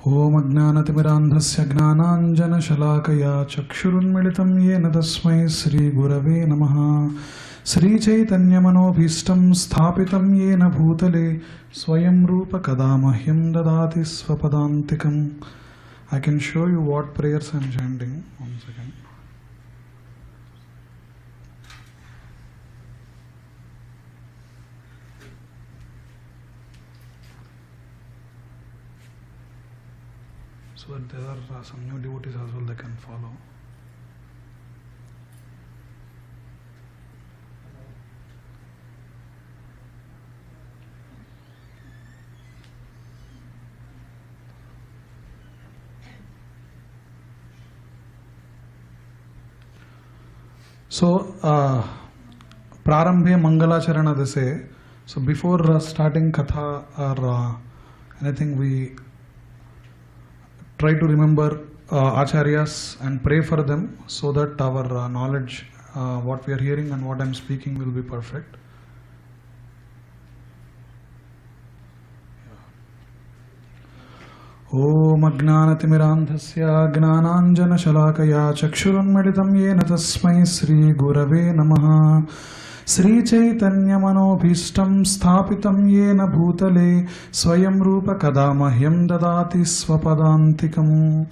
Om Ajnanatimirandhasya Gnananjanashalakaya Chakshurunmilitam Yena Tasmai Sri Gurave Namaha Sri Chaitanya Manobhishtam Sthapitam Yena Bhutale Swayam Rupa Kadamahyam Dadati Svapadantikam. I can show you what prayers I am chanting. 1 second. So that there are some new devotees as well, they can follow. So, Prarambhe Mangalacharana they say. So before starting Katha or anything, we try to remember Acharyas and pray for them so that our knowledge, what we are hearing and what I am speaking will be perfect. Om Ajnanatimirandhasya Gnananjanashalakaya Chakshurunmilitam Yena Tasmai Sri Gurave Namaha Sri Chaitanya Manobhishtam Sthapitam Yena Bhutale Swayam Rupa Kadamahyam Dadati Svapadantikam.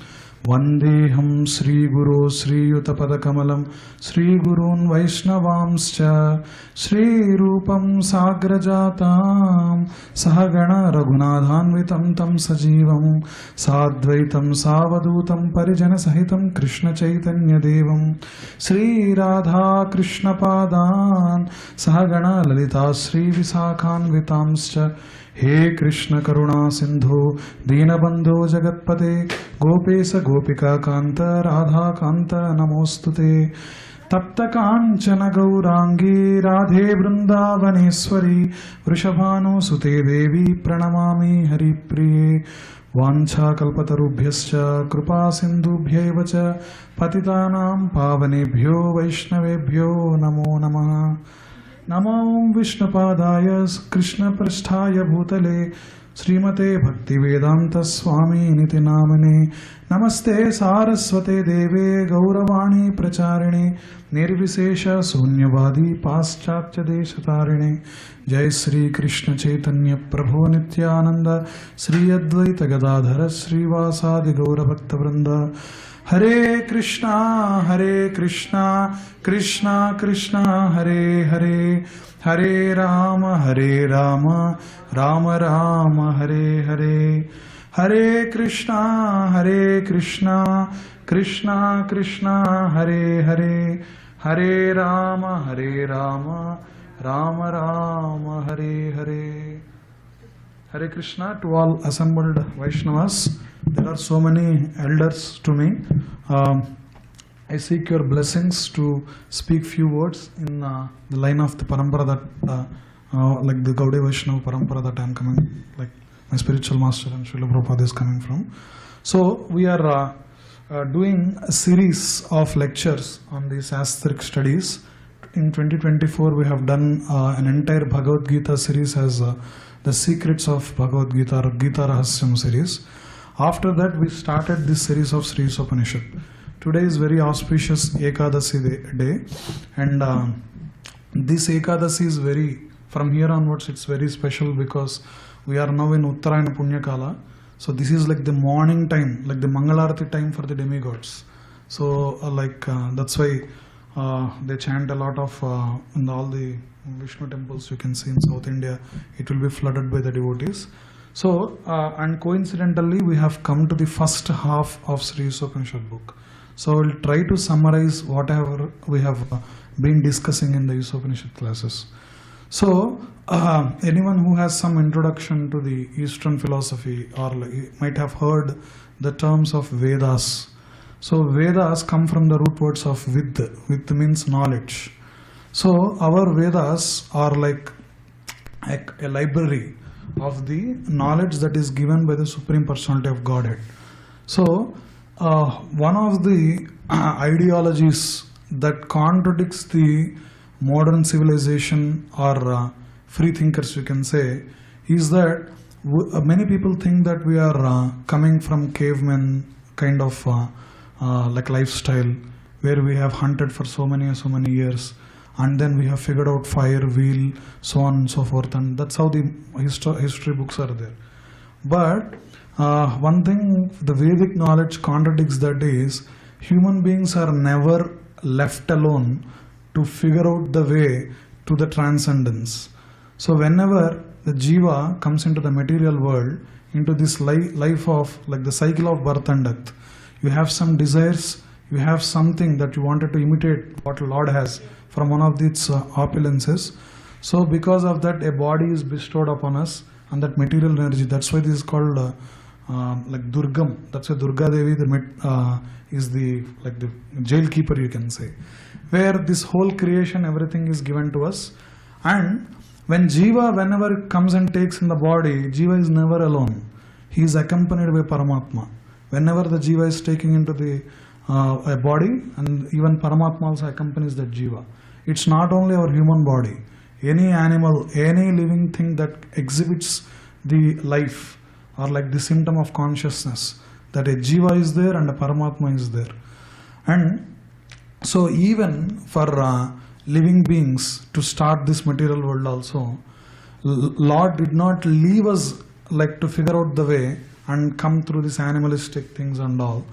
Vandeham Sri Guru Sri Yutapadakamalam Sri Gurun Vaishnavamscha Sri Rupam Sagrajatam Sahagana Raghunadhanvitam Tam Sajivam Sadvaitam Savadutam Parijana Sahitam Krishna Chaitanya Devam Sri Radha Krishna Padan Sahagana Lalita Sri Visakhanvitamscha. He Krishna Karuna Sindhu Dinabandho Jagatpate Gopesa Gopika Kanta Radha Kanta Namostute Tapta Kanchana Gaurangi Radhe Vrindavaneshwari Vrishabhanu Sute Devi Pranamami Haripriye Vancha Kalpatarubhyascha Krupa Sindhubhyevacha Patitanam Pavanebhyo Vaishnavebhyo Namo Namaha. Namo Vishnupadaya Krishna Prasthaya Bhutale Srimate Bhakti Vedanta Swami Niti Namane Namaste Saraswate Deve Gauravani Pracharine Nirvisesha Sunyavadi Paschatya Deshatarine Jai Sri Krishna Chaitanya Prabhu Nityananda Sri Advaita Gadadhara Sri Vasadi Gaura Bhakta Vrinda. Hare Krishna, Krishna Krishna, Hare Hare, Hare Rama, Rama Rama, Hare Hare, Hare Krishna, Krishna Krishna, Hare Hare, Hare Rama, Rama Rama, Hare Hare. Hare Krishna to all assembled Vaishnavas. There are so many elders to me. I seek your blessings to speak few words in the line of the parampara that, like the Gaudiya Vaishnava parampara that I am coming, like my spiritual master and Srila Prabhupada is coming from. So we are doing a series of lectures on these Astric studies. In 2024 we have done an entire Bhagavad Gita series as the Secrets of Bhagavad Gita or Gita Rahasyam series. After that we started this series of Sri Isopanisad. Today is very auspicious Ekadasi day, and this Ekadasi is very, from here onwards it's very special because we are now in Uttarayana Punya Kala. So this is like the morning time, like the Mangalarati time for the demigods. So that's why they chant a lot of in all the Vishnu temples you can see in South India. It will be flooded by the devotees. So and coincidentally we have come to the first half of Sri Isopanisad book. So I will try to summarize whatever we have been discussing in the Isopanisad classes. So anyone who has some introduction to the Eastern philosophy or might have heard the terms of Vedas. So Vedas come from the root words of Vid. Vid means knowledge. So our Vedas are like a library of the knowledge that is given by the Supreme Personality of Godhead. So one of the ideologies that contradicts the modern civilization or free thinkers you can say is that Many people think that we are coming from cavemen kind of like lifestyle, where we have hunted for so many years, and then we have figured out fire, wheel, so on and so forth, and that's how the history books are there. But one thing the Vedic knowledge contradicts that is, human beings are never left alone to figure out the way to the transcendence. So whenever the jiva comes into the material world, into this life of like the cycle of birth and death, you have some desires, you have something that you wanted to imitate what Lord has from one of its opulences. So because of that, a body is bestowed upon us, and that material energy, that's why this is called like Durgam. That's why Durga Devi is the like the jail keeper, you can say, where this whole creation, everything is given to us. And when Jiva, whenever it comes and takes in the body, Jiva is never alone. He is accompanied by Paramatma. Whenever the Jiva is taking into the a body, and even Paramatma also accompanies that Jiva. It's not only our human body. Any animal, any living thing that exhibits the life, or like the symptom of consciousness, that a Jiva is there and a Paramatma is there. And so even for living beings to start this material world also, Lord did not leave us like to figure out the way and come through these animalistic things and all,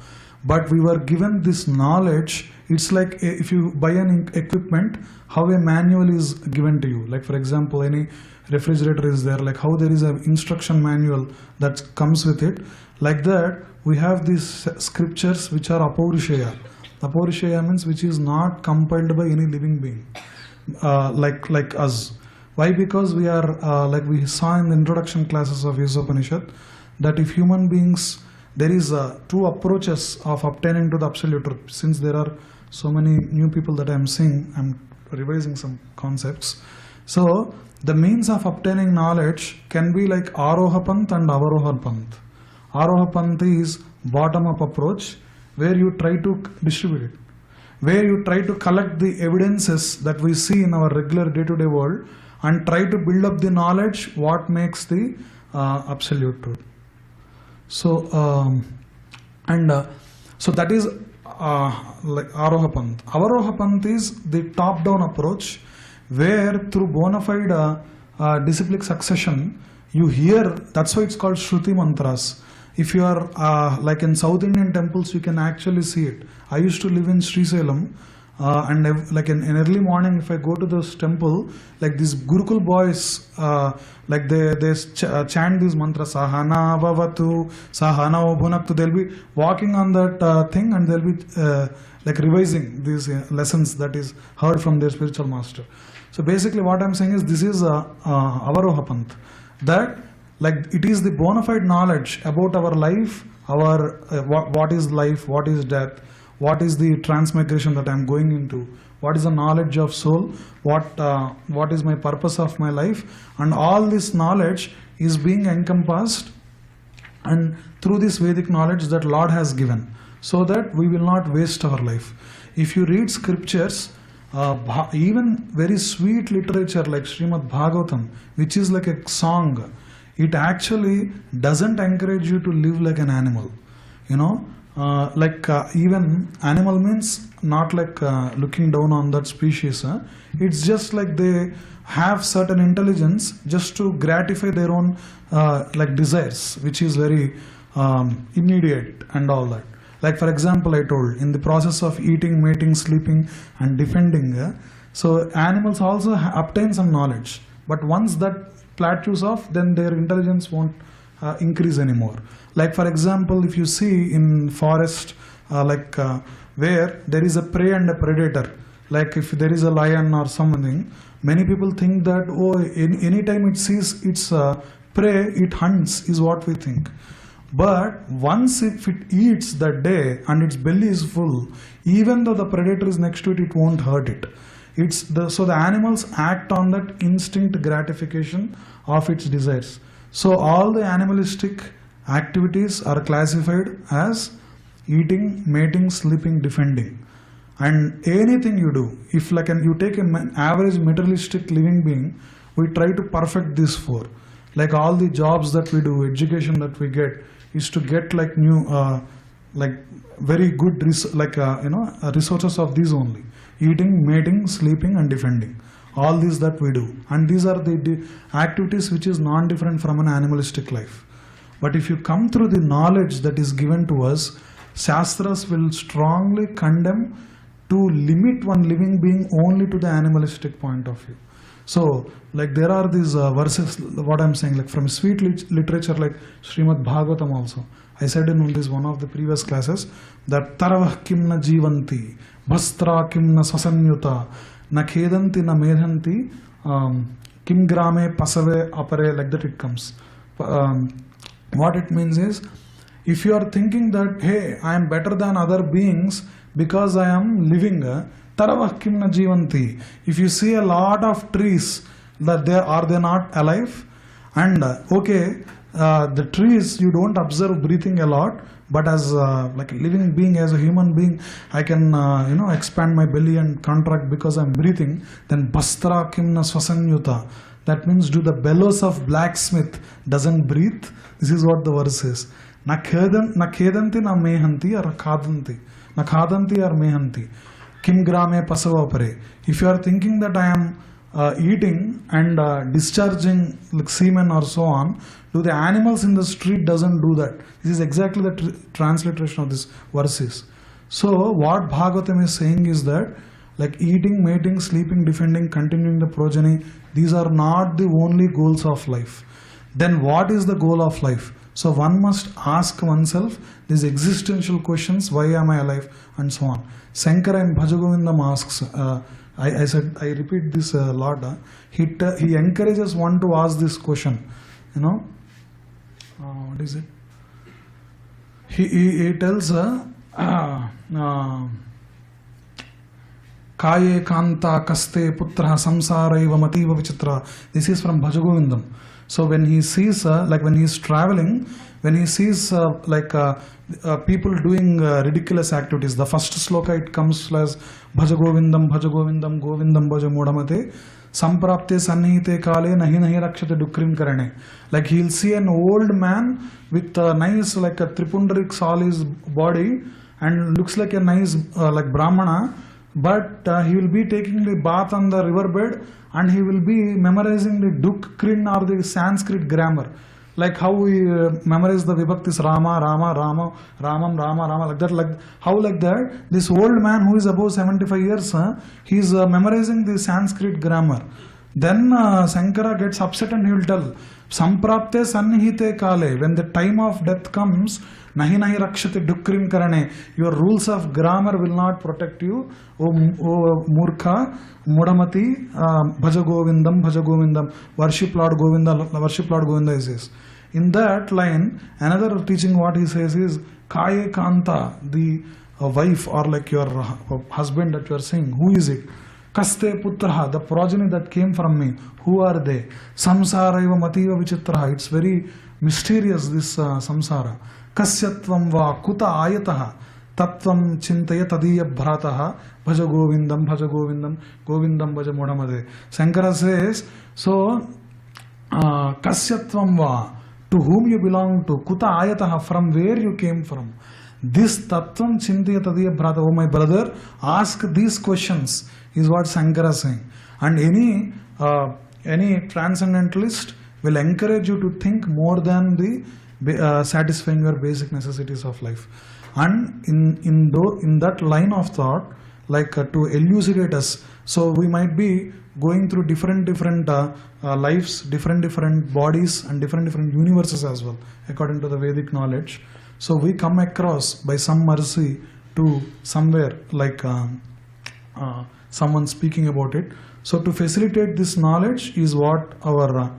but we were given this knowledge. It's like if you buy an equipment, how a manual is given to you. Like for example, any refrigerator is there, like how there is an instruction manual that comes with it. Like that, we have these scriptures which are Apaurishaya. Apaurishaya means which is not compiled by any living being, like us. Why? Because we are, like we saw in the introduction classes of Isopanisad, that if human beings, there is two approaches of obtaining to the absolute truth. Since there are so many new people that I am seeing, I am revising some concepts. So the means of obtaining knowledge can be like Aroha Panth and Avaroha Panth. Aroha Panth is bottom-up approach, where you try to distribute it, where you try to collect the evidences that we see in our regular day-to-day world and try to build up the knowledge what makes the absolute truth. So so that is like Aroha Panth. Avaroha Panth is the top-down approach, where through bona fide disciplic succession you hear. That's why it's called Shruti mantras. If you are like in South Indian temples, you can actually see it. I used to live in Srisalem, and like in early morning, if I go to this temple, like these Gurukul boys, like they chant these mantras, Sahana Bhavatu, Sahana Bhunaktu. They'll be walking on that thing, and they'll be like revising these lessons that is heard from their spiritual master. So basically what I'm saying is, this is Avaroha Panth. That like it is the bona fide knowledge about our life, our what is life, what is death, what is the transmigration that I'm going into, what is the knowledge of soul, what is my purpose of my life, and all this knowledge is being encompassed and through this Vedic knowledge that Lord has given, so that we will not waste our life. If you read scriptures, even very sweet literature like Srimad Bhagavatam, which is like a song, it actually doesn't encourage you to live like an animal. You know, even animal means not like looking down on that species. It's just like they have certain intelligence just to gratify their own like desires, which is very immediate and all that. Like for example, I told, in the process of eating, mating, sleeping and defending, so animals also obtain some knowledge, but once that plateaus off, then their intelligence won't increase anymore. Like for example, if you see in forest, where there is a prey and a predator, like if there is a lion or something, many people think that, oh, anytime it sees its prey, it hunts, is what we think. But once if it eats that day and its belly is full, even though the predator is next to it, it won't hurt it. So the animals act on that instinct gratification of its desires. So all the animalistic activities are classified as eating, mating, sleeping, defending. And anything you do, if like you take an average materialistic living being, we try to perfect these four. Like all the jobs that we do, education that we get, is to get like new, like very good resources of these only: eating, mating, sleeping, and defending. All these that we do, and these are the activities which is non-different from an animalistic life. But if you come through the knowledge that is given to us, Shastras will strongly condemn to limit one living being only to the animalistic point of view. So, like there are these verses, what I'm saying, like from sweet literature, like Srimad Bhagavatam also. I said in this one of the previous classes that Taravah kim na jivanti, Bhastra kim na swasanyuta, na khedanti na medhanti, kim grame pasave apare, like that it comes. What it means is, if you are thinking that, hey, I am better than other beings because I am living, taravah kim na jivanti. If you see a lot of trees, that are they not alive? And the trees you don't observe breathing a lot, but as like a living being, as a human being, I can expand my belly and contract because I am breathing. Then bastra kim na swasanyuta. That means, do the bellows of blacksmith doesn't breathe? This is what the verse says. Na khedanti na mehanti or khadanti. Na khadanti or mehanti. Kim grame pasavapare. If you are thinking that I am eating and discharging like semen or so on, do the animals in the street doesn't do that? This is exactly the transliteration of this verses. So what Bhagavatam is saying is that, like eating, mating, sleeping, defending, continuing the progeny, these are not the only goals of life. Then what is the goal of life? So one must ask oneself these existential questions: why am I alive, and so on. Sankara in Bhajagovindam asks, I repeat this a lot. He encourages one to ask this question. What is it? He tells Kaye kanta kaste putra samsaraiva mativa vichitra. This is from Bhajagovindam. So when he sees, like when he is traveling, when he sees people doing ridiculous activities, the first sloka it comes as Bhajagovindam, Bhajagovindam, Govindam Bhaja Mudamate, Samprapte Sannihite Kale Nahi Nahi Rakshate Dukrim Karane. Like he'll see an old man with a nice, like a Tripundarik Sali's body and looks like a nice, like Brahmana. But he will be taking the bath on the riverbed and he will be memorizing the Dukrin or the Sanskrit grammar. Like how we memorize the Vibhaktis Rama, Rama, Rama, Ramam, Rama, Rama, like that. Like how like that? This old man who is above 75 years, he is memorizing the Sanskrit grammar. Then Sankara gets upset and he will tell, Samprapte Sannihite Kale, when the time of death comes, Nahi Nahi Rakshate Dukrim Karane, your rules of grammar will not protect you. O Murkha, Mudamati, Bhaja Govindam, worship Lord Govinda is this. In that line, another teaching what he says is, Kaye Kanta, the wife or like your husband that you are saying, who is it? Kaste Putraha, the progeny that came from me, who are they? Samsaraiva Mativa Vichitraha, it's very mysterious this samsara. Kasyatvam va kuta ayataha, Tattvam Chintaya Tadiya Bhrataha, Bhaja Govindam, Govindam Bhaja Mudamade. Sankara says, so Kasyatvam va, to whom you belong to, Kuta ayataha, from where you came from. This Tattvam Chintaya Tadiya Bhrata, oh my brother, ask these questions, is what Sankara is saying. And any transcendentalist will encourage you to think more than the satisfying your basic necessities of life. And in that line of thought, like to elucidate us, so we might be going through different lives, different bodies and different universes as well, according to the Vedic knowledge. So we come across by some mercy to somewhere like someone speaking about it. So to facilitate this knowledge is what our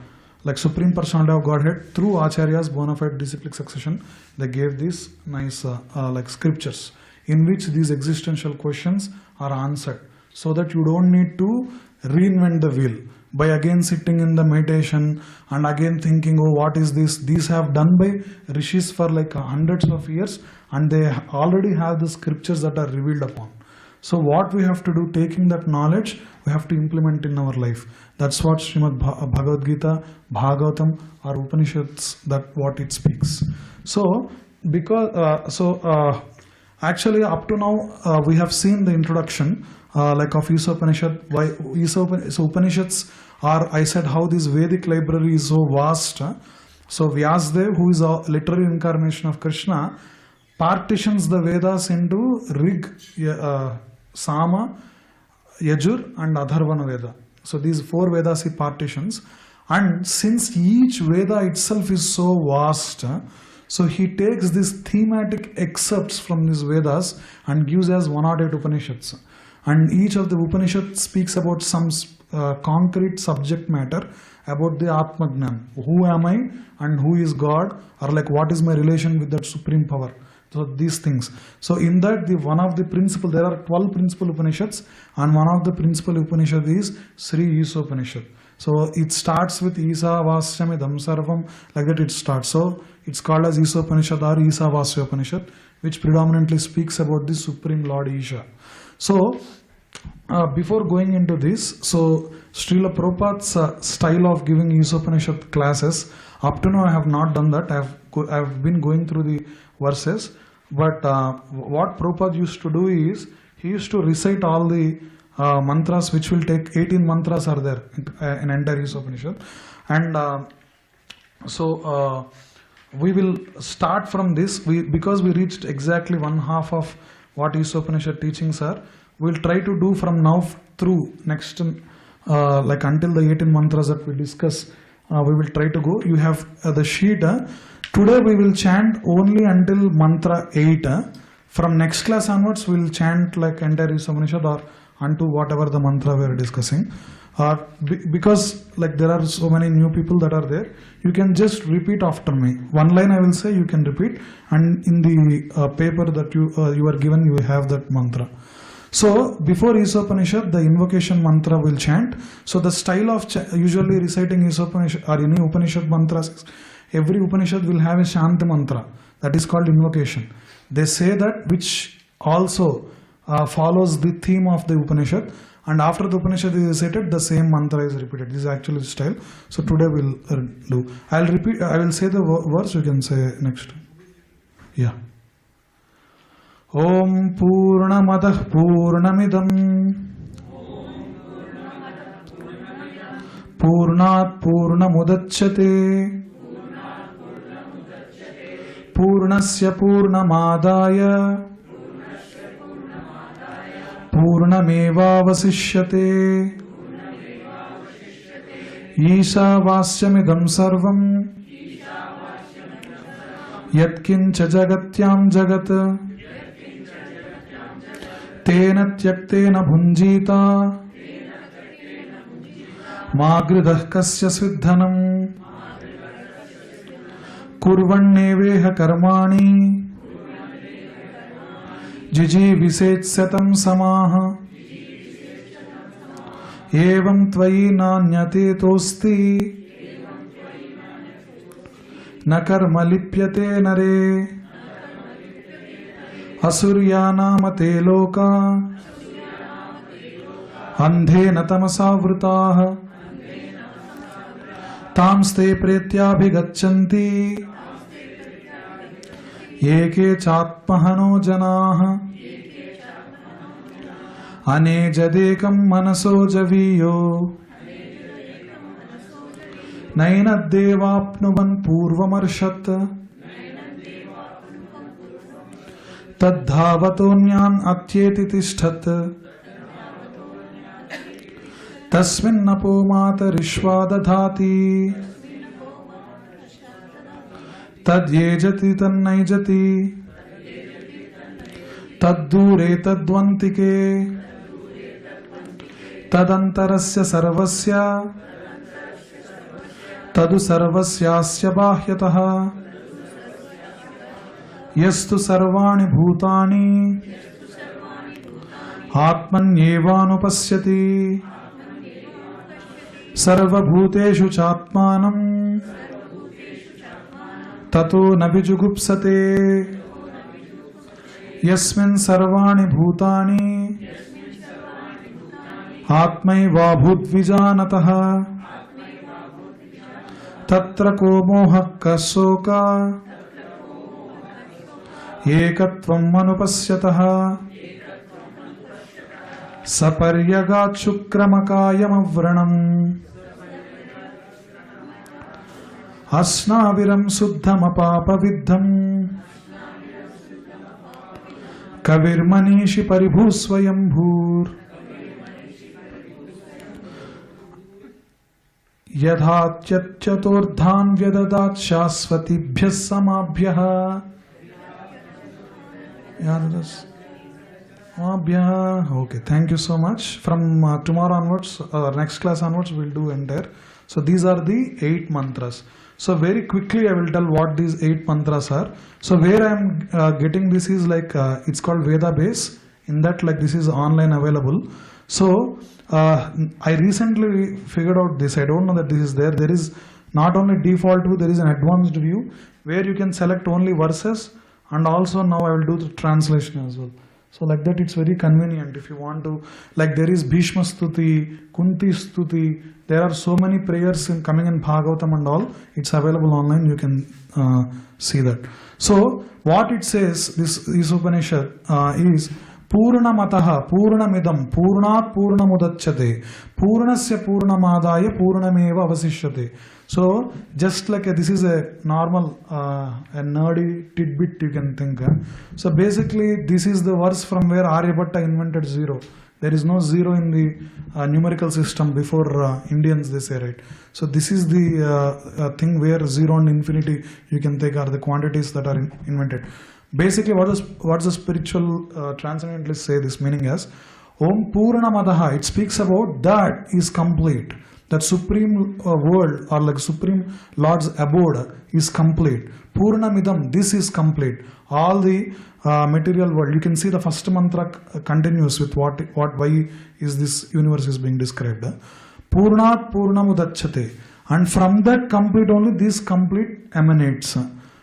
like Supreme Personality of Godhead, through Acharya's bona fide disciplic succession, they gave these nice like scriptures in which these existential questions are answered, so that you don't need to reinvent the wheel by again sitting in the meditation and again thinking, oh, what is this? These have done by rishis for like hundreds of years and they already have the scriptures that are revealed upon. So what we have to do, taking that knowledge, we have to implement in our life. That's what Srimad Bhagavad Gita, Bhagavatam or Upanishads, that what it speaks. So actually up to now we have seen the introduction like of Isopanisad. Why so Upanishads are, I said how this Vedic library is so vast. So Vyasadeva, who is a literary incarnation of Krishna, partitions the Vedas into Rig, Sama, Yajur and Atharvana Veda. So these 4 Vedas he partitions, and since each Veda itself is so vast, so he takes these thematic excerpts from these Vedas and gives as 108 Upanishads. And each of the Upanishads speaks about some concrete subject matter about the Atmajnana. Who am I and who is God, or like what is my relation with that supreme power. So these things. So in that, one of the principle, there are 12 principal Upanishads, and one of the principal Upanishad is Sri Isopanishad. So it starts with Isa Vasyamidam Sarvam, like that it starts. So it's called as Isopanishad or Isa Vasya Upanishad, which predominantly speaks about the Supreme Lord Isha. So before going into this, so Srila Prabhupada's style of giving Isopanishad classes, up to now I have not done that. I have been going through the verses, but what Prabhupada used to do is, he used to recite all the mantras, which will take 18 mantras are there in entire Isopanishad. And we will start from this, because we reached exactly 1/2 of what Isopanishad teachings are. We'll try to do from now through next, like until the 18 mantras that we discuss, we will try to go. You have the sheet. Today we will chant only until Mantra-1-8. From next class onwards, we will chant like entire Isopanishad or unto whatever the mantra we are discussing. Because like there are so many new people that are there, you can just repeat after me. One line I will say, you can repeat, and in the paper that you are given, you have that mantra. So before Isopanishad, the invocation mantra will chant. So the style of usually reciting Isopanishad or any Upanishad mantras, every Upanishad will have a Shanti mantra, that is called invocation. They say that, which also follows the theme of the Upanishad, and after the Upanishad is recited, the same mantra is repeated. This is actually the style. So today we'll do. I will say the verse, you can say next. Yeah. Om Purnamadah Purnamidam Purnat Purnamudachyate Purnasya Purnamadaya Purnamevavasishyate Isavasyamidam Sarvam Yatkincha Jagatyam Jagat Tena Tyaktena Bhunjita Magridah Kasya Siddhanam Kurvanneveha Karmani Jiji Visetsatam Samaha Evam Tvayi Nanyate Tosti Nakarma Lipyate Nare Asuryanamate Loka Andhena Tamasavritah Tamste Pretyabhigachanti Eke Chatmahano Janaha Anejadekam Manaso Javiyo Nainadevapnuvan Purvamarshat Tadhavatoniyan Atyeti Tishthat Tasminnapo Mata Rishvadadhati Tadyejati Tannaijati Taddure Tadvantike Tadantarasya Sarvasya Tadu Sarvasyasya Bahyataha Yastu Sarvani Bhutani Atmanyevanupasyati Sarva Bhuteshu Chatmanam Tato Nabijugupsate Yasmin sarvani bhutani Atmaiva bhutvijanataha Tatra ko moha kasoka Ekatvam manupasyataha Saparyagat shukramakayam avranam Asnaviram suddham apapaviddham Kavirmanishi paribhusvayambhur Yadhat chaturdhan vyadadat shasvatibhyas samabhyah. Okay, thank you so much. From tomorrow onwards, next class onwards, we'll do entire. So these are the 8 mantras. So very quickly I will tell what these 8 mantras are. So where I am getting this is like, it's called Veda base. In that, like, this is online available. So I recently figured out this. I don't know that this is there. There is not only default view, there is an advanced view where you can select only verses, and also now I will do the translation as well. So like that, it's very convenient if you want to, like there is Bhishma Stuti, Kunti Stuti, there are so many prayers coming in Bhagavatam and all, it's available online, you can see that. So what it says, this Isopanisad is Purnamataha, Purnamidam, Purnat Purnamudachyate, Purnasya Purnamadaya Purnameva Avasishyate. So just like this is a normal a nerdy tidbit you can think. So basically this is the verse from where Aryabhatta invented zero. There is no zero in the numerical system before Indians, they say, right? So this is the thing where zero and infinity you can take are the quantities that are invented. Basically what does the spiritual transcendentalists say this meaning as? Om Purnamadaha, it speaks about that is complete. That supreme world or like supreme Lord's abode is complete. Purnamidam, this is complete. All the material world. You can see the first mantra continues with why is this universe is being described. Purnat Purnamudachyate. And from that complete only this complete emanates.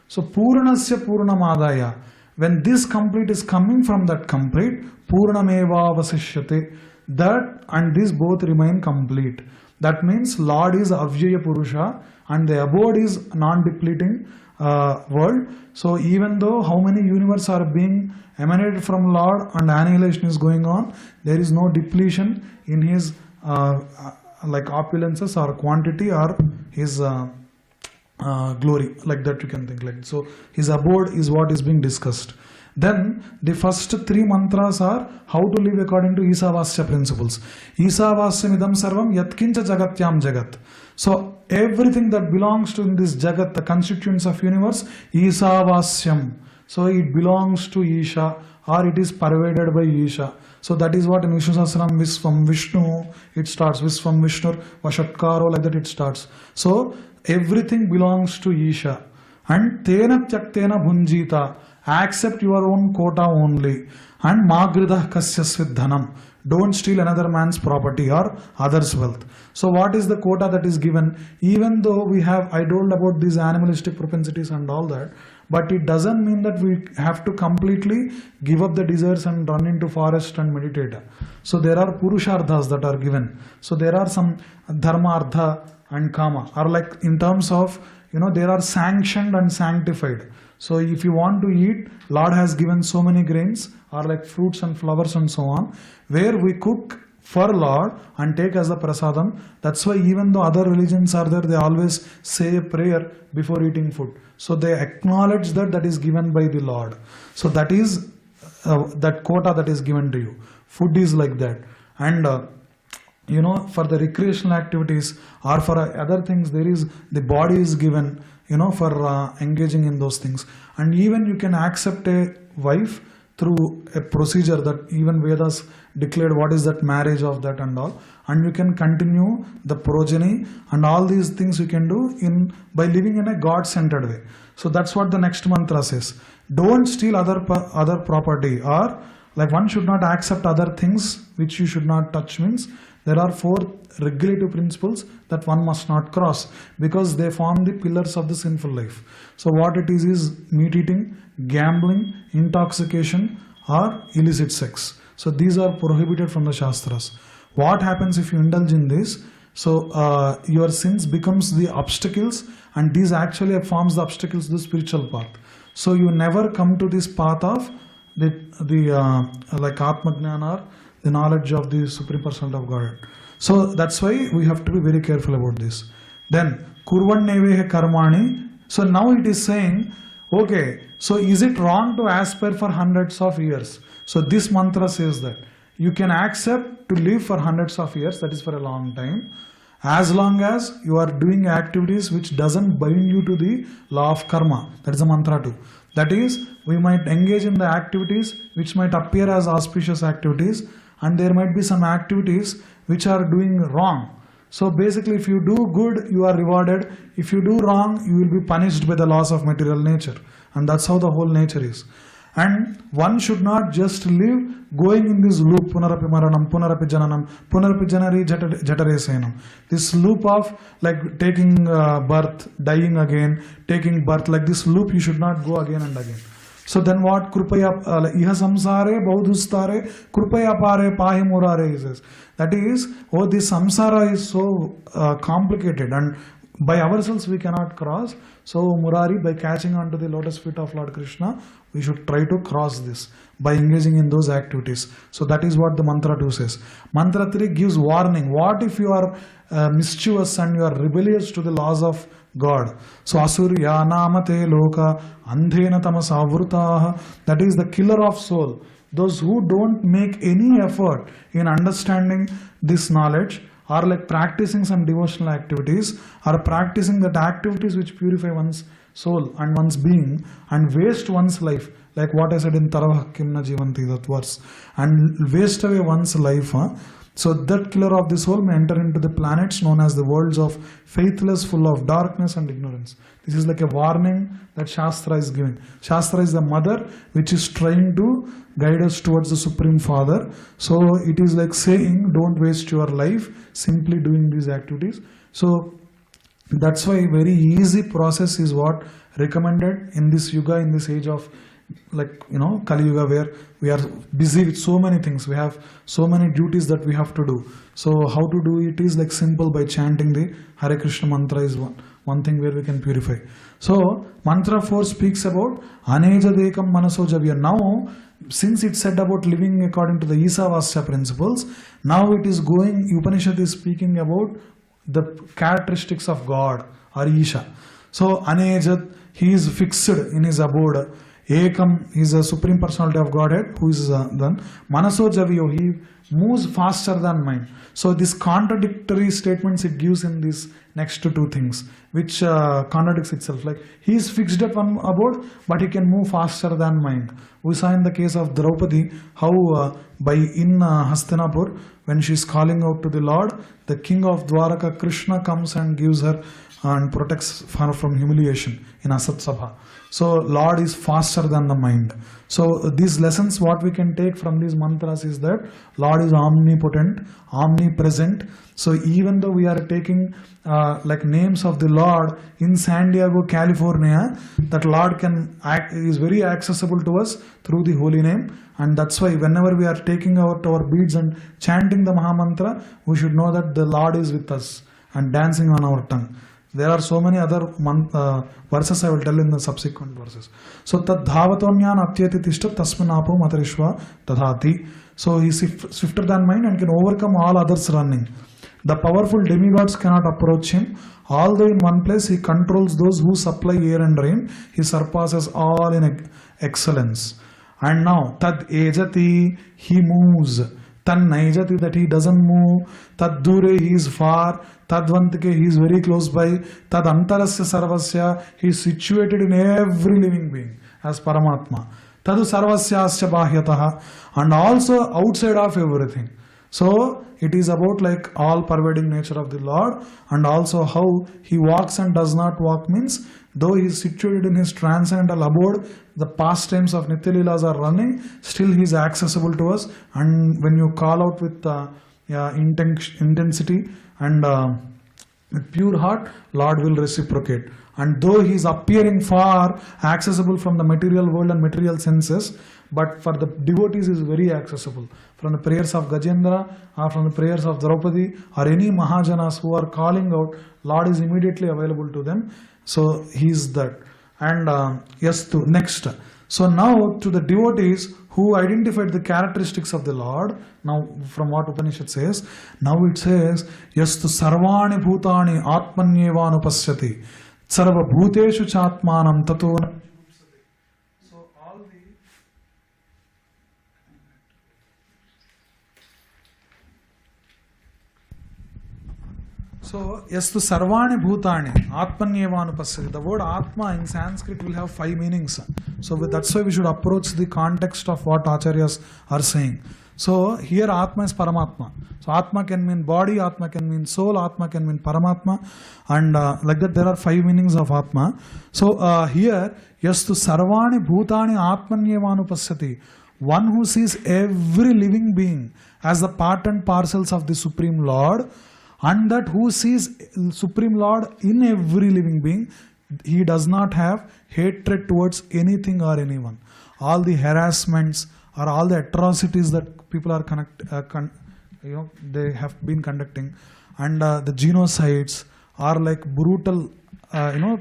So Purnasya Purnamadaya. When this complete is coming from that complete, Purnameva Vasishyate. That and this both remain complete. That means Lord is Avyaya Purusha and the abode is non-depleting world. So even though how many universes are being emanated from Lord and annihilation is going on, there is no depletion in his like opulences or quantity or his glory, like that you can think like. So his abode is what is being discussed. Then the first 3 mantras are how to live according to Isavasya principles. Isavasya midam sarvam yatkincha jagatyam jagat. So everything that belongs to this jagat, the constituents of universe, Isavasyam. So it belongs to Isha or it is pervaded by Isha. So that is what in Vishnu Sahasranam, Visvam Vishnu, it starts Visvam Vishnu, Vashatkaro, like that it starts. So everything belongs to Isha. And Tena Tyaktena Bhunjita, accept your own quota only. And Magridah Kasyasvit Dhanam, don't steal another man's property or others' wealth. So what is the quota that is given? Even though we have, I told about these animalistic propensities and all that, but it doesn't mean that we have to completely give up the desires and run into forest and meditate. So there are Purusharthas that are given. So there are some Dharma, Artha and Kama, are like in terms of, there are sanctioned and sanctified. So if you want to eat, Lord has given so many grains or like fruits and flowers and so on, where we cook for Lord and take as a prasadam. That's why even though other religions are there, they always say a prayer before eating food. So they acknowledge that is given by the Lord. So that is that quota that is given to you. Food is like that. And for the recreational activities or for other things, the body is given, for engaging in those things. And even you can accept a wife through a procedure that even Vedas declared what is that marriage of that and all. And you can continue the progeny and all these things you can do by living in a God-centered way. So that's what the next mantra says. Don't steal other property, or like one should not accept other things which you should not touch. Means there are 4 regulative principles that one must not cross, because they form the pillars of the sinful life. So what it is meat eating, gambling, intoxication, or illicit sex. So these are prohibited from the Shastras. What happens if you indulge in this? So your sins becomes the obstacles, and these actually forms the obstacles to the spiritual path. So you never come to this path of the like Atma Jnana, or the knowledge of the Supreme Personality of Godhead. So that's why we have to be very careful about this. Then Kurvannevehe Karmani. So now it is saying, okay, so is it wrong to aspire for hundreds of years? So this mantra says that you can accept to live for hundreds of years, that is for a long time, as long as you are doing activities which doesn't bind you to the law of karma. That is the mantra 2. That is, we might engage in the activities which might appear as auspicious activities, and there might be some activities which are doing wrong. So basically, if you do good, you are rewarded. If you do wrong, you will be punished by the laws of material nature. And that's how the whole nature is. And one should not just live going in this loop, punarapi maranam, punarapi jananam, punarapi janari jatare senam. This loop of like taking birth, dying again, taking birth, like this loop you should not go again and again. So then what? Krupaya iha samsare baudhustare krupaya pare pahi murare, he says. That is, oh, this samsara is so complicated, and by ourselves we cannot cross. So Murari, by catching onto the lotus feet of Lord Krishna, we should try to cross this by engaging in those activities. So that is what the mantra 2 says. Mantra 3 gives warning. What if you are mischievous and you are rebellious to the laws of God? So Asurya namate loka andhena tamasavrutāha. That is the killer of soul. Those who don't make any effort in understanding this knowledge, or like practicing some devotional activities, or practicing that activities which purify one's soul and one's being and waste one's life, like what I said in Taravah Kimna Jivanti, that verse, and waste away one's life. So that killer of the soul may enter into the planets known as the worlds of faithless, full of darkness and ignorance. This is like a warning that Shastra is giving. Shastra is the mother which is trying to guide us towards the Supreme Father. So it is like saying, don't waste your life simply doing these activities. So that's why very easy process is what recommended in this yuga, in this age of Kali Yuga, where we are busy with so many things. We have so many duties that we have to do. So how to do it is like simple, by chanting the Hare Krishna mantra is one thing where we can purify. So mantra 4 speaks about Anejadekam Manaso Javya. Now, since it said about living according to the Isavasya principles, now it is going, Upanishad is speaking about the characteristics of God or Isha. So Anejad, he is fixed in his abode. Ekam is a Supreme Personality of Godhead who is then Manaso Javyo, he moves faster than mind. So this contradictory statements it gives in these next to 2 things, which contradicts itself. Like he is fixed up on abode, but he can move faster than mind. We saw in the case of Draupadi how in Hastinapur, when she is calling out to the Lord, the king of Dwaraka, Krishna, comes and gives her and protects her from humiliation in Asat Sabha. So Lord is faster than the mind. So these lessons, what we can take from these mantras is that Lord is omnipotent, omnipresent. So even though we are taking like names of the Lord in San Diego, California, that Lord is very accessible to us through the holy name. And that's why whenever we are taking out our beads and chanting the Mahamantra, we should know that the Lord is with us and dancing on our tongue. There are so many other verses I will tell in the subsequent verses. So tad dhavatonyan atyati tishta tasminapo matarishva tadhati. So he is swifter than mind and can overcome all others running. The powerful demigods cannot approach him. Although in one place he controls those who supply air and rain, he surpasses all in excellence. And now tad ejati, he moves. Tan naijati, that he doesn't move. Tad dure, he is far. Tadvantike, he is very close by. Tad antarasya sarvasya, he is situated in every living being as Paramatma. Tadu sarvasyasya bahyataha, and also outside of everything. So it is about like all pervading nature of the Lord, and also how he walks and does not walk means though he is situated in his transcendental abode, the pastimes of Nitya Leelas are running, still he is accessible to us, and when you call out with intensity and with pure heart, Lord will reciprocate. And though he is appearing far accessible from the material world and material senses, but for the devotees he is very accessible. From the prayers of Gajendra or from the prayers of Draupadi or any Mahajanas who are calling out, Lord is immediately available to them. So he is that. And next. So now to the devotees who identified the characteristics of the Lord, now from what Upanishad says, now it says, Yastu sarvani bhutani atmanyeva anupasyati sarva bhuteshu chatmanam tato. So all the Yastu sarvani bhutani atmanyeva anupasyati. The word Atma in Sanskrit will have 5 meanings. So that's why we should approach the context of what Acharyas are saying. So here Atma is Paramatma. So Atma can mean body, Atma can mean soul, Atma can mean Paramatma, and like that there are 5 meanings of Atma. So here, Yastu Sarvani Bhutani Atmanyevanupasyati, one who sees every living being as the part and parcels of the Supreme Lord, and that who sees Supreme Lord in every living being, he does not have hatred towards anything or anyone. All the harassments or all the atrocities that people are they have been conducting, and the genocides are like brutal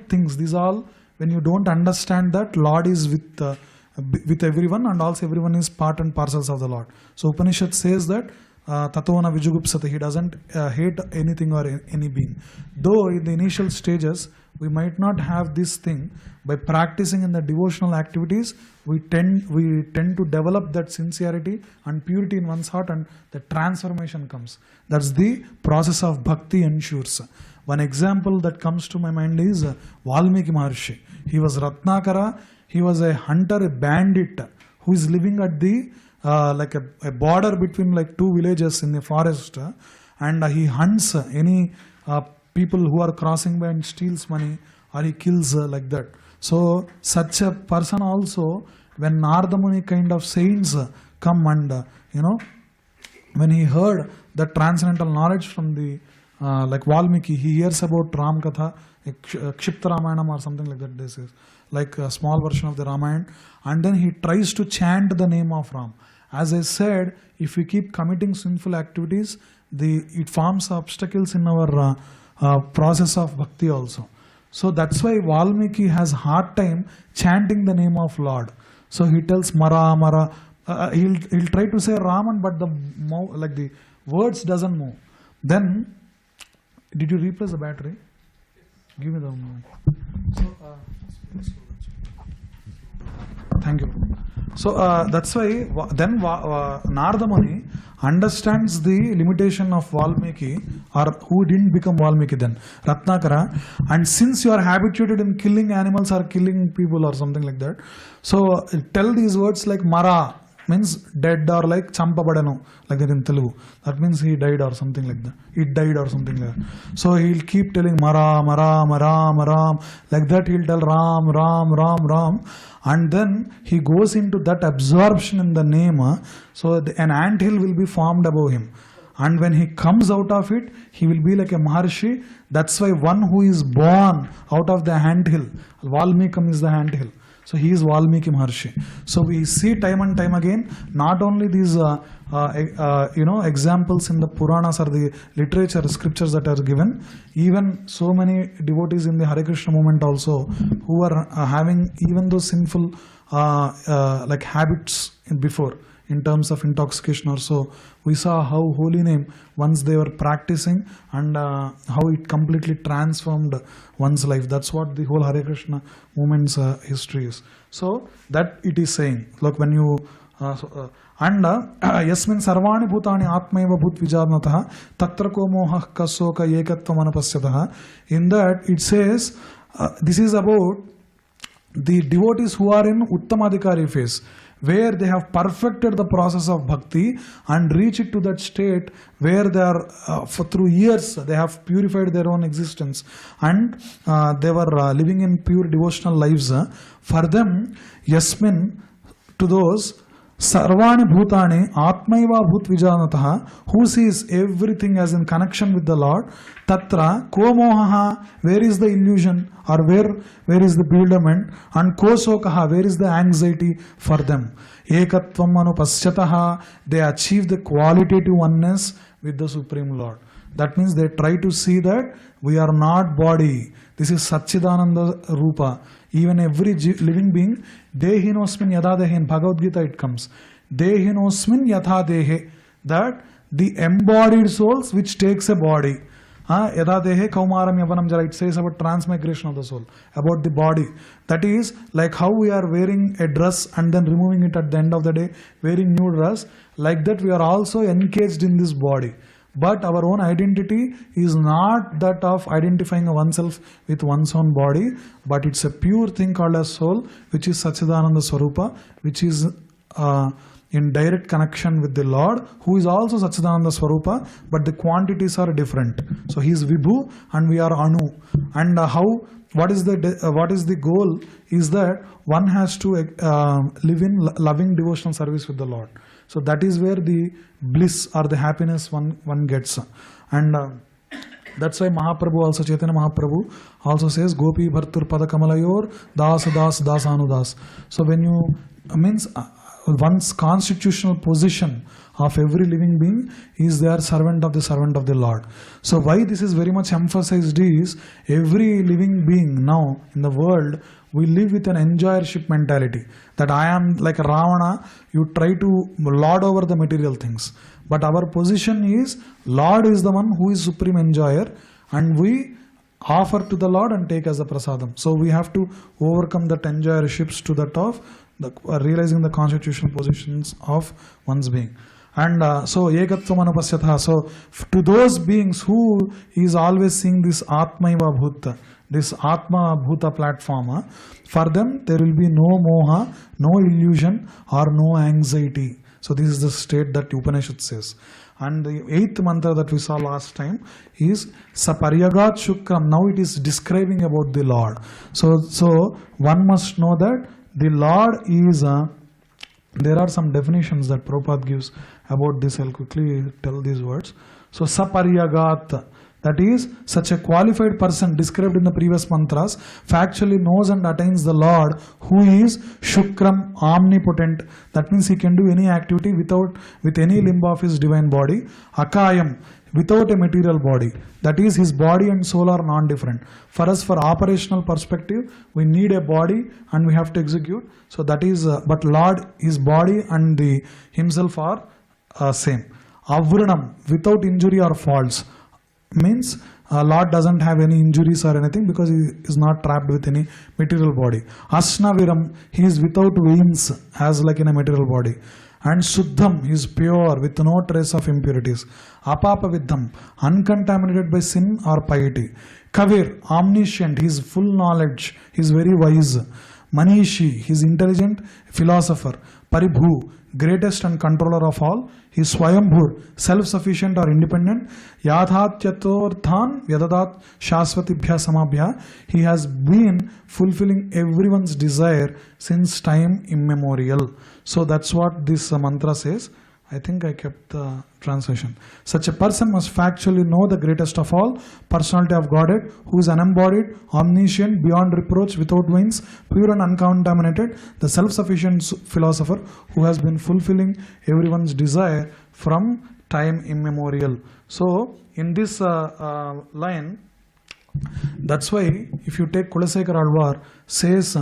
things. These all, when you don't understand that Lord is with everyone, and also everyone is part and parcels of the Lord. So Upanishad says that Tatona Vijugupsata, he doesn't hate anything or any being. Though in the initial stages we might not have this thing, by practicing in the devotional activities we tend to develop that sincerity and purity in one's heart, and the transformation comes. That's the process of bhakti ensures. One example that comes to my mind is Valmiki Maharshi. He was Ratnakara, he was a hunter, a bandit who is living at the like a border between like 2 villages in the forest, and he hunts any people who are crossing by and steals money, or he kills like that. So such a person also, when Narada Muni kind of saints come and when he heard the transcendental knowledge from the like Valmiki, he hears about Ram Katha, Kshipta Ramayanam or something like that. This is like a small version of the Ramayana, and then he tries to chant the name of Ram. As I said, if we keep committing sinful activities, it forms obstacles in our process of bhakti also. So that's why Valmiki has hard time chanting the name of Lord. So he tells Mara Mara. He'll try to say Raman, but the words doesn't move. Then, did you replace the battery? Give me the moment. So thank you. So that's why then Narada Muni understands the limitation of Valmiki, or who didn't become Valmiki then, Ratnakara, and since you are habituated in killing animals or killing people or something like that, so tell these words like Mara means dead, or like Champabadanu, like that in Telugu. That means he died or something like that. It died or something like that. So he'll keep telling Mara, Mara, Mara, Mara, like that he'll tell Ram, Ram, Ram, Ram. And then he goes into that absorption in the name. So an anthill will be formed above him. And when he comes out of it, he will be like a Maharshi. That's why one who is born out of the anthill, Valmikam is the anthill. So he is Valmiki Maharshi. So we see time and time again, not only these examples in the Puranas or the literature, scriptures that are given, even so many devotees in the Hare Krishna movement also, who are having even those sinful like habits before, in terms of intoxication or so. We saw how holy name, once they were practicing, and how it completely transformed one's life. That's what the whole Hare Krishna movement's history is. So that it is saying, look, when you yasmin sarvani bhutani atmaiva bhut vijarnatah tatra ko mohah kasoka ekatvam anapasyatah. In that it says, this is about the devotees who are in Uttamadhikari phase, where they have perfected the process of bhakti and reach it to that state where they are through years they have purified their own existence, and they were living in pure devotional lives. For them, yasmin, to those, Sarvani bhutani atmaiva bhut vijanatah, who sees everything as in connection with the Lord. Tatra ko mohaha, where is the illusion or where is the bewilderment, and ko sokaha, where is the anxiety for them. Ekatvam anupasyataha, they achieve the qualitative oneness with the Supreme Lord. That means they try to see that we are not body. This is Satchidananda Rupa. Even every living being, Dehinosmin yada dehe, in Bhagavad Gita it comes. Dehinosmin yatha dehe, that the embodied souls which takes a body. Yada dehe kaumaram yavanam jara, it says about transmigration of the soul, about the body. That is like how we are wearing a dress and then removing it at the end of the day, wearing new dress. Like that we are also encaged in this body. But our own identity is not that of identifying oneself with one's own body, but it's a pure thing called as soul, which is Satchidananda Swarupa, which is in direct connection with the Lord, who is also Satchidananda Swarupa, but the quantities are different. So he is Vibhu and we are Anu. And what is the goal is that one has to live in loving devotional service with the Lord. So that is where the bliss or the happiness one gets. And that's why Mahaprabhu also, Chaitanya Mahaprabhu also says, Gopi Bhartur Padakamalayur Dasa Das Dasanudas. So when you, means one's constitutional position of every living being is they are servant of the Lord. So why this is very much emphasized is, every living being now in the world, we live with an enjoyership mentality. That I am like a Ravana, you try to lord over the material things. But our position is, Lord is the one who is supreme enjoyer, and we offer to the Lord and take as a prasadam. So we have to overcome that enjoyerships to that of realizing the constitutional positions of one's being. And so ekatvam anupasyatha. So to those beings who is always seeing this Atmaiva Bhuta, this Atma Bhuta platform, for them there will be no moha, no illusion or no anxiety. So this is the state that Upanishad says. And the 8th mantra that we saw last time is Saparyagat Shukram. Now it is describing about the Lord. So one must know that the Lord is, there are some definitions that Prabhupada gives about this. I'll quickly tell these words. So Saparyagat, that is such a qualified person described in the previous mantras, factually knows and attains the Lord who is Shukram, omnipotent. That means he can do any activity with any limb of his divine body. Akayam, without a material body. That is, his body and soul are non-different. For us, for operational perspective, we need a body and we have to execute. So that is, but Lord, his body and himself are same. Avranam, without injury or faults. Means Lord doesn't have any injuries or anything because he is not trapped with any material body. Asnaviram, he is without veins as like in a material body. And Suddham, he is pure with no trace of impurities. Apapavidham, uncontaminated by sin or piety. Kavir, omniscient, he is full knowledge, he is very wise. Manishi, he is intelligent philosopher. Paribhu, greatest and controller of all. He is Swayambhur, self-sufficient or independent. Yadhatyatorthan Vyadadat Shasvatibhya Samabhya. He has been fulfilling everyone's desire since time immemorial. So that's what this mantra says. I think I kept the translation. Such a person must factually know the greatest of all, personality of Godhead, who is unembodied, omniscient, beyond reproach, without veins, pure and uncontaminated, the self-sufficient philosopher who has been fulfilling everyone's desire from time immemorial. So, in this line, that's why if you take Kulasekar Alvar says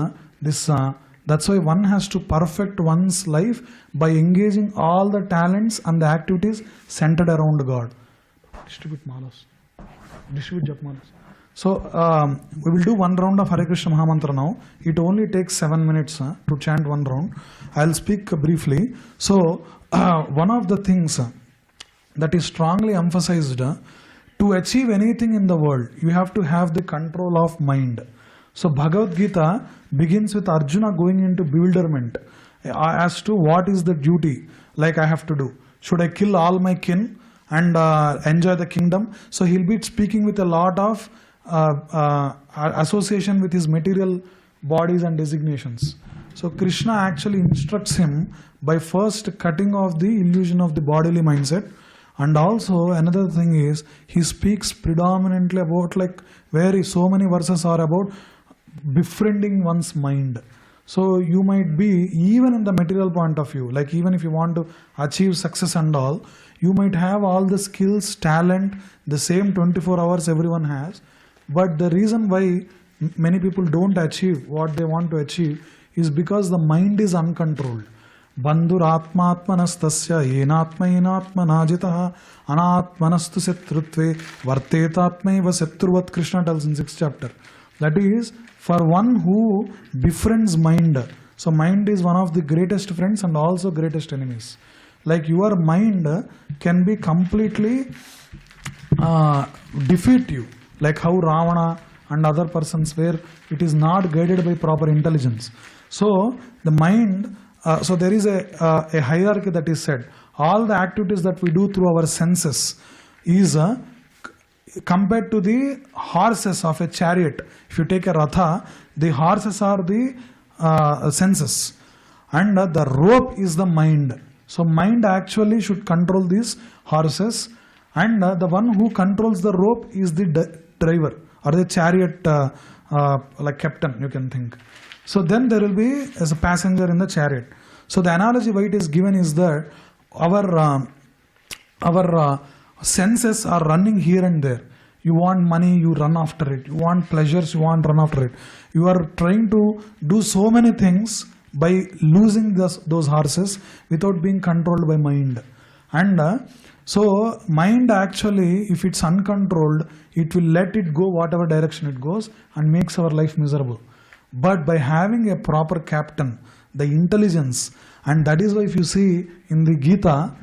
that's why one has to perfect one's life by engaging all the talents and the activities centered around God. Distribute malas. Distribute jap malas. So we will do one round of Hare Krishna Mahamantra now. It only takes 7 minutes to chant one round. I'll speak briefly. So one of the things that is strongly emphasized, to achieve anything in the world, you have to have the control of mind. So Bhagavad Gita begins with Arjuna going into bewilderment as to what is the duty like I have to do. Should I kill all my kin and enjoy the kingdom? So he'll be speaking with a lot of association with his material bodies and designations. So Krishna actually instructs him by first cutting off the illusion of the bodily mindset. And also another thing is, he speaks predominantly about, like, where so many verses are about befriending one's mind. So you might be, even in the material point of view, like even if you want to achieve success and all, you might have all the skills, talent, the same 24 hours everyone has. But the reason why many people don't achieve what they want to achieve is because the mind is uncontrolled. Bandhuratmatmanastasya yenatma yenatma najitaha anatmanastu setrutve vartetatmaiva setruvat, Krishna tells in 6th chapter. That is, for one who befriends mind. So mind is one of the greatest friends and also greatest enemies. Like your mind can be completely defeat you. Like how Ravana and other persons, where it is not guided by proper intelligence. So the mind, so there is a hierarchy that is said. All the activities that we do through our senses is compared to the horses of a chariot. If you take a ratha, the horses are the senses, and the rope is the mind. So mind actually should control these horses, and the one who controls the rope is the driver or the chariot, like captain, you can think. So then there will be as a passenger in the chariot. So the analogy why it is given is that our senses are running here and there. You want money, you run after it. You want pleasures, you want run after it. You are trying to do so many things by losing those horses without being controlled by mind. And so mind actually, if it's uncontrolled, it will let it go whatever direction it goes and makes our life miserable. But by having a proper captain, the intelligence, and that is why if you see in the Gita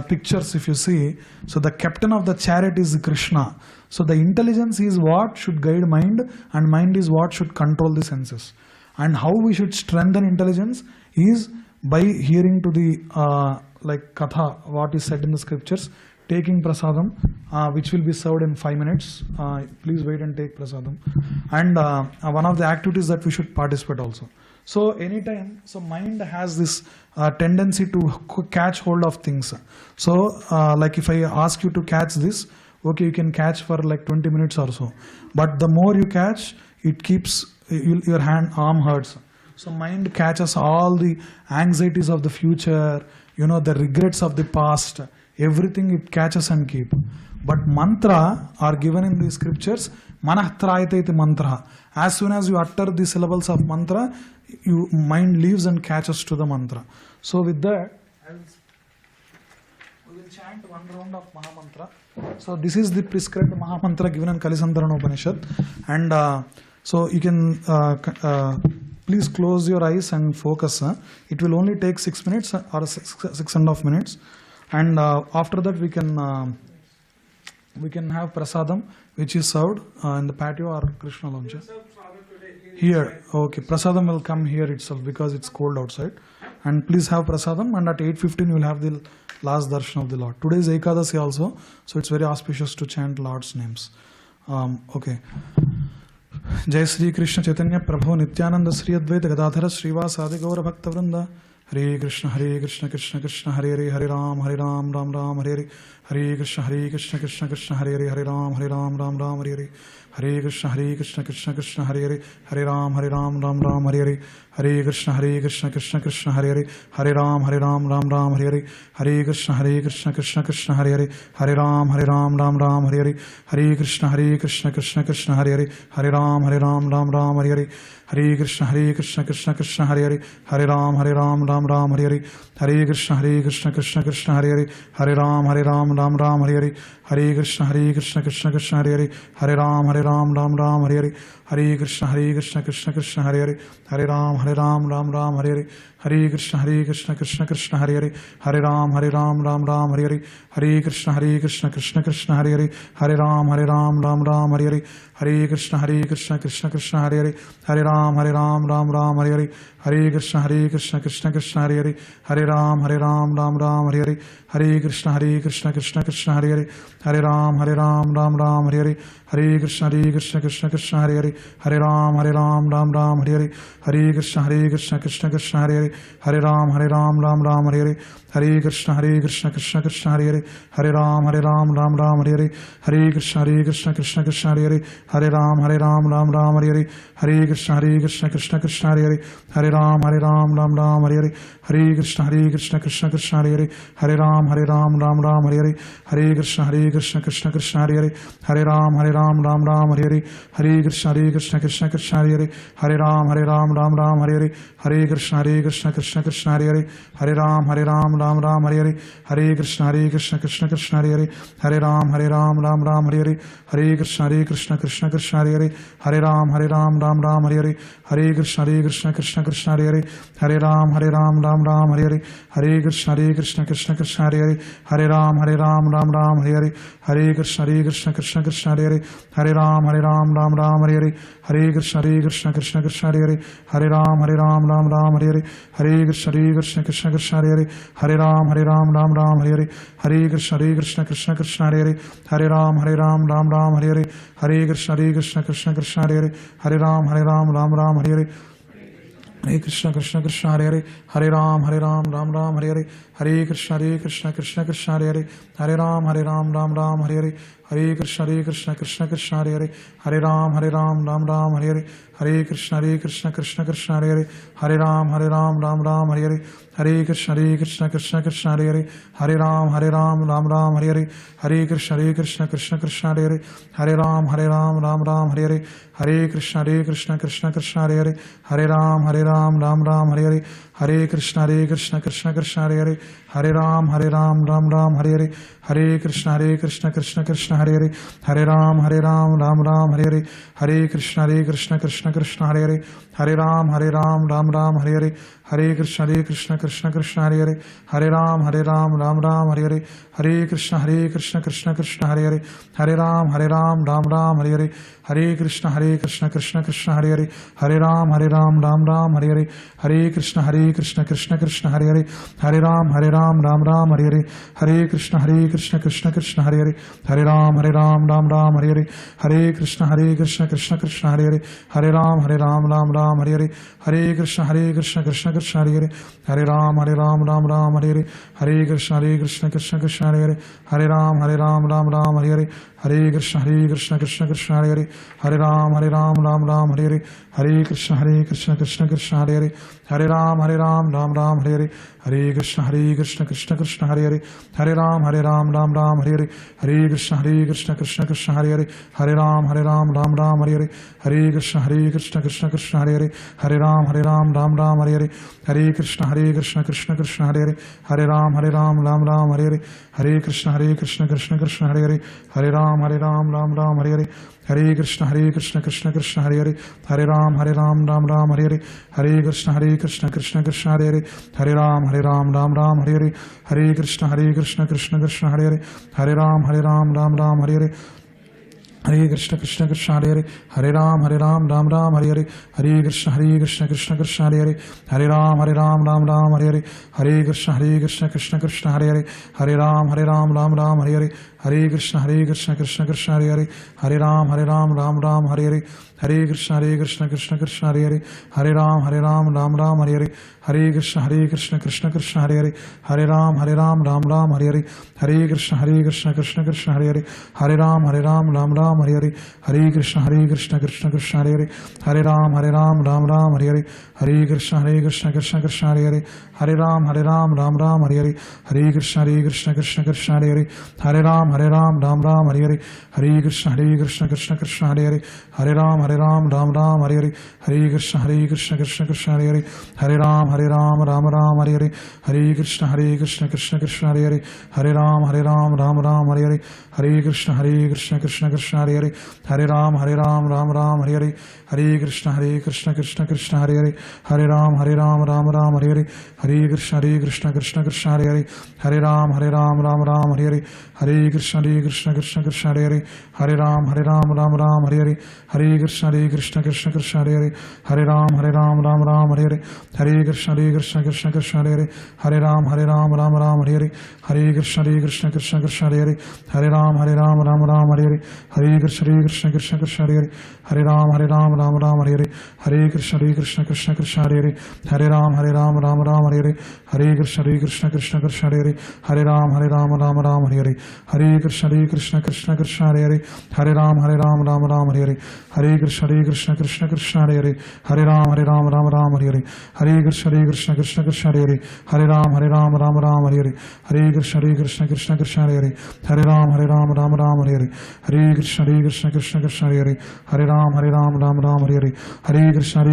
pictures, if you see, so the captain of the chariot is Krishna. So the intelligence is what should guide mind, and mind is what should control the senses. And how we should strengthen intelligence is by hearing to the like katha, what is said in the scriptures, taking prasadam, which will be served in 5 minutes. Please wait and take prasadam. And one of the activities that we should participate also. So anytime, so mind has this tendency to catch hold of things. So like if I ask you to catch this, okay, you can catch for like 20 minutes or so. But the more you catch, it keeps, your arm hurts. So mind catches all the anxieties of the future, the regrets of the past, everything it catches and keep. But mantra are given in the scriptures, manahtrayate iti mantra. As soon as you utter the syllables of mantra, your mind leaves and catches to the mantra. So with that, we will chant one round of Mahamantra. So this is the prescribed Mahamantra given in Kalisandharana Upanishad. And so you can please close your eyes and focus. It will only take 6 minutes or 6.5 minutes. And after that we can have prasadam, which is served in the patio or Krishna lounge. Here, okay, prasadam will come here itself because it's cold outside. And please have prasadam, and at 8:15 you will have the last darshan of the Lord. Today is Ekadasi also, so it's very auspicious to chant Lord's names. Okay. Jai Sri Krishna Chaitanya Prabhu Nityananda Sri Advaita Gadadhara Srivasadi Gaura Bhakta Vrinda. Hare Krishna Krishna Krishna Hare Hare Ram Ram Ram Hare Hare Krishna Krishna Krishna Hare Ram Ram Hare Hare Hare Krishna Krishna Krishna Hare Ram Ram Hare Hare Krishna Krishna Krishna Hare Ram Ram Hare Hare Krishna Krishna Krishna Hare Ram Ram Hare Hare Krishna Krishna Krishna Hare Ram Ram Hare Hare Krishna Krishna Krishna Hare Ram Ram Hare Hare Krishna Krishna Krishna Hare Ram Ram Hare Hare Krishna Krishna Krishna Hare Ram Ram Hare Hare Krishna Krishna Krishna Hare Ram Ram Hare Hare Krishna Krishna Krishna Hare Hare, Hare Ram Ram Ram Hare Hare, Hare Krishna Krishna Krishna Hare Hare, Hare Ram Ram Ram Hare Hare, Hare Krishna Krishna Krishna Hare Hare, Hare Ram Ram Hare Hare, Hare Krishna Krishna Krishna Hare Hare, Hare Ram Ram Hare Hare, Hare Krishna Krishna Krishna Hare Hare, Hare Ram Ram Hare Hare, Hare Krishna Krishna Krishna Hare Hare, Hare Ram Ram Hare Hare, Hare Krishna Krishna Krishna Hare Hare, Hare Ram Ram Hare Hare, Hare Krishna Krishna Krishna Hare Hare, Hare Ram Ram Hare Hare, Hare Krishna Krishna Krishna Hare Hare, Hare Ram Ram Hare Hare, Hare Krishna Krishna Krishna Hare Hare, Hare Ram Ram Hare Hare, Hare Krishna Krishna Krishna Hare Hare, Hare Ram Ram Hare Hare, Hare Krishna Krishna Krishna Hare Hare, Hare Ram Ram Hare Hare, Hare Krishna Krishna Krishna Hare Hare, Hare Ram Ram Hare Hare, Hare Krishna Krishna Krishna Hare Hare, Hare Ram Ram Hare Hare, Hare Krishna Krishna Krishna Hare Hare, Hare Ram Ram Hare Hare, Hare Krishna Krishna Krishna Hare Hare, Hare Ram Ram Hare Hare, Hare Krishna Krishna Krishna Hare Hare, Hare Ram Ram Hare Hare, Hare Krishna Krishna Krishna Hare Hare, Hare Ram Ram Hare Hare, Hare Krishna Krishna Krishna Hare Hare, Hare Ram Ram Hare Hare, Hare Krishna Krishna Krishna Hare Hare, Hare Ram Ram Hare Hare, Hare Krishna Krishna Krishna Krishna Hare Hare, Hare Ram Ram Hare Hare, Hare Krishna Krishna Krishna Krishna Hare Hare, Hare Ram Ram Hare Hare, Hare Krishna Krishna Krishna Krishna Hare Hare, Hare Ram Ram Hare Hare, Hare Krishna Krishna Hare Hare, Hare Ram Ram Hare Hare, Hare Krishna Krishna Krishna Hare Hare, Hare Ram Ram Hare Hare, Hare Krishna Krishna Krishna Hare Hare, Hare Ram Ram Hare Hare, Hare Krishna Krishna Krishna Hare Hare, Hare Ram Ram Hare Hare, Hare Krishna Krishna Krishna Hare Hare, Hare Ram Ram Hare Hare, Hare Krishna Krishna Krishna Hare Hare, Hare Ram Ram Hare Hare, Hare Krishna Krishna Krishna Hare Hare, Hare Ram Ram Hare Hare, Hare Krishna Krishna Krishna Hare Hare, Hare Ram Ram Hare Hare, Hare Krishna Krishna Krishna Hare Hare, Hare Ram Ram Hare Hare, Hare Krishna Krishna Krishna Hare Hare, Hare Ram Ram Hare Hare, Hare Krishna Krishna Krishna Hare Hare, Hare Ram Ram Hare Hare, Hare Krishna Krishna Krishna Hare Hare, Hare Ram Ram Hare Hare, Hare Krishna Krishna Krishna Hare Hare, Hare Ram Ram Hare Hare, Hare Krishna Krishna Krishna Hare Hare, Hare Ram Ram Hare Hare, Hare Krishna Krishna Krishna Hare Hare, Hare Ram Ram Hare Hare, Hare Krishna Krishna Krishna Hare Hare, Hare Ram Ram Hare Hare, Hare Krishna Krishna Krishna Hare Hare, Hare Ram Ram Hare Hare, Hare Krishna Krishna Krishna Hare Hare, Hare Ram Ram Hare Hare, Hare Krishna Krishna Krishna Hare Hare, Hare Ram Ram Hare Hare, Hare Krishna Krishna Krishna Hare Hare, Hare Ram Ram Hare Hare, Hare Krishna Krishna Krishna Hare Hare, Hare Ram Ram Hare Hare, Hare Krishna Krishna Krishna Hare Hare, Hare Ram Ram Hare Hare, Hare Krishna Krishna Krishna Hare Hare, Hare Ram Ram Hare Hare, Hare Krishna Krishna Krishna Hare Hare, Hare Ram Ram Hare Hare, Hare Krishna Krishna Krishna Hare Hare, Hare Ram Ram Hare Hare, Hare Krishna Krishna Krishna Hare Hare, Hare Ram Ram Hare Hare, Hare Krishna Krishna Krishna Hare Hare, Hare Ram Ram Hare Hare, Hare Krishna Krishna Krishna Hare Hare, Hare Ram Ram Hare Hare, Hare Krishna Krishna Hare Hare, Hare Ram Ram Hare Hare, Hare Krishna Krishna Krishna Hare Hare, Hare Ram Ram Hare Hare, Hare Krishna Krishna Krishna Hare Hare, Hare Ram Ram Hare Hare, Hare Krishna Krishna Krishna Hare Hare, Hare Ram Ram Hare Hare, Hare Krishna Krishna Krishna Hare Hare, Hare Ram Ram Hare Hare, Hare Krishna Krishna Krishna Hare Hare, Hare Ram Ram Hare Hare, Hare Krishna Krishna Krishna Hare Hare, Hare Ram Ram Hare Hare, Hare Krishna Krishna Krishna Hare Hare, Hare Ram Ram Hare Hare, Hare Krishna Krishna Krishna Hare Hare, Hare Ram, Ram Ram, Hare Hare, Hare Krishna, Krishna Krishna, Hare Hare, Hare Ram, Ram Ram, Hare Hare, Hare Krishna, Krishna Krishna, Hare Hare, Hare Ram, Ram Ram, Hare Hare, Hare Krishna, Krishna Krishna, Hare Hare, Hare Ram, Ram Ram, Hare Hare, Hare Krishna, Krishna Krishna, Hare Hare, Hare Ram, Ram Ram, Hare Hare, Hare Krishna, Krishna Krishna, Hare Hare, Hare Ram, Ram, Hare Hare, Hare Krishna, Krishna Krishna, Hare Hare, Hare Ram, Ram, Hare Hare, Hare Krishna, Krishna Krishna, Hare Hare, Hare Ram, Ram, Hare Hare, Hare Krishna, Krishna Krishna, Hare Hare, Hare Ram, Ram, Hare Hare, Hare Krishna, Krishna Krishna, Hare Hare, Hare Ram, Ram, Hare Hare, Hare Krishna, Krishna Krishna, Hare Hare, Hare Ram, Ram, Hare Hare, Hare Krishna, Krishna Krishna, Hare Hare, Hare Ram, Ram, Hare Hare, Hare Krishna, Krishna Krishna, Hare Hare, Hare Ram, Ram, Hare Hare, Hare Krishna, Krishna Krishna, Hare Hare, Hare Ram, Ram, Hare Hare, Hare Krishna, Krishna Krishna, Hare Hare, Hare Ram, Ram, Hare Hare, Hare Krishna, Krishna Krishna, Hare Hare, Hare Ram, Ram, Hare Hare, Hare Krishna, Krishna Krishna, Hare Hare, Hare Ram, Ram, Hare Hare, Hare Krishna, Krishna Krishna, Hare Hare, Hare Ram, Ram, Hare Hare, Hare Krishna, Krishna Krishna, Hare Hare, Hare Ram, Ram, Hare Hare, Hare Krishna, Krishna Krishna, Hare Hare, Hare Ram, Ram, Hare Hare, Hare Krishna, Krishna Krishna, Hare Hare, Hare Ram, Ram, Hare Hare, Hare Krishna, Krishna Krishna, Hare Hare, Hare Ram, Ram, Hare Hare, Hare Krishna, Krishna Krishna, Hare Hare, Hare Ram, Ram, Hare Hare, Hare Krishna,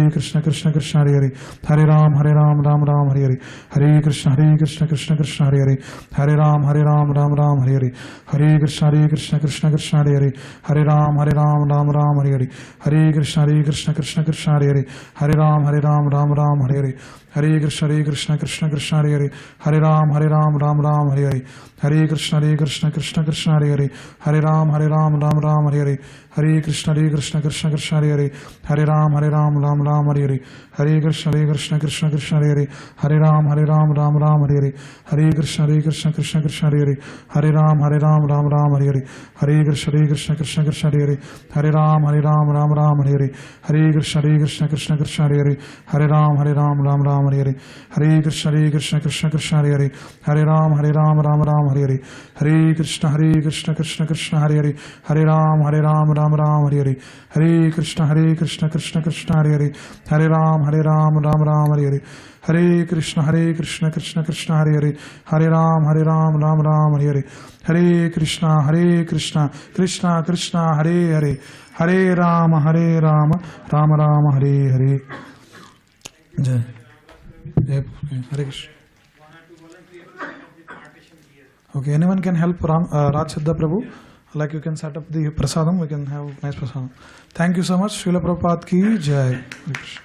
Krishna Krishna, Hare Hare, Hare Ram, Ram, Hare Hare, Hare Krishna, Krishna Krishna, Hare Hare, Hare Ram, Ram, Hare Hare, Hare Krishna, Krishna Krishna, Hare Hare, Hare Ram, Ram, Hare Hare, Hare Krishna, Krishna Krishna, Hare Hare, Hare Ram, Ram, Hare Hare, Hare Krishna, Krishna Krishna, Hare Hare, Hare Ram, Ram, Hare Hare, Hare Krishna, Krishna Krishna, Hare Hare, Hare Ram, Ram, Hare Hare, Hare Krishna, Krishna Krishna, Hare Hare, Hare Ram, Ram, Hare Hare, Hare Krishna, Krishna Krishna, Hare Hare, Hare Ram, Ram, Hare Hare, Hare Krishna, Krishna Krishna, Hare Hare, Hare Ram, Ram, Hare Hare, Hare Krishna, Krishna Krishna, Hare Hare, Hare Ram, Ram, Hare Hare, Hare Krishna, Krishna Krishna, Hare Hare, Hare Ram, Ram, Hare Hare, Hare Krishna, Krishna Krishna, Hare Hare, Hare Ram, Ram, Hare Hare, Hare Krishna, Krishna Krishna, Hare Hare, Hare Rama, Rama Rama, Hare Hare. Jai. Hare Krishna. Okay, anyone can help Raj Siddha Prabhu. Like you can set up the prasadam, we can have nice prasadam. Thank you so much. Srila Prabhupada ki Jai. Hare Krishna.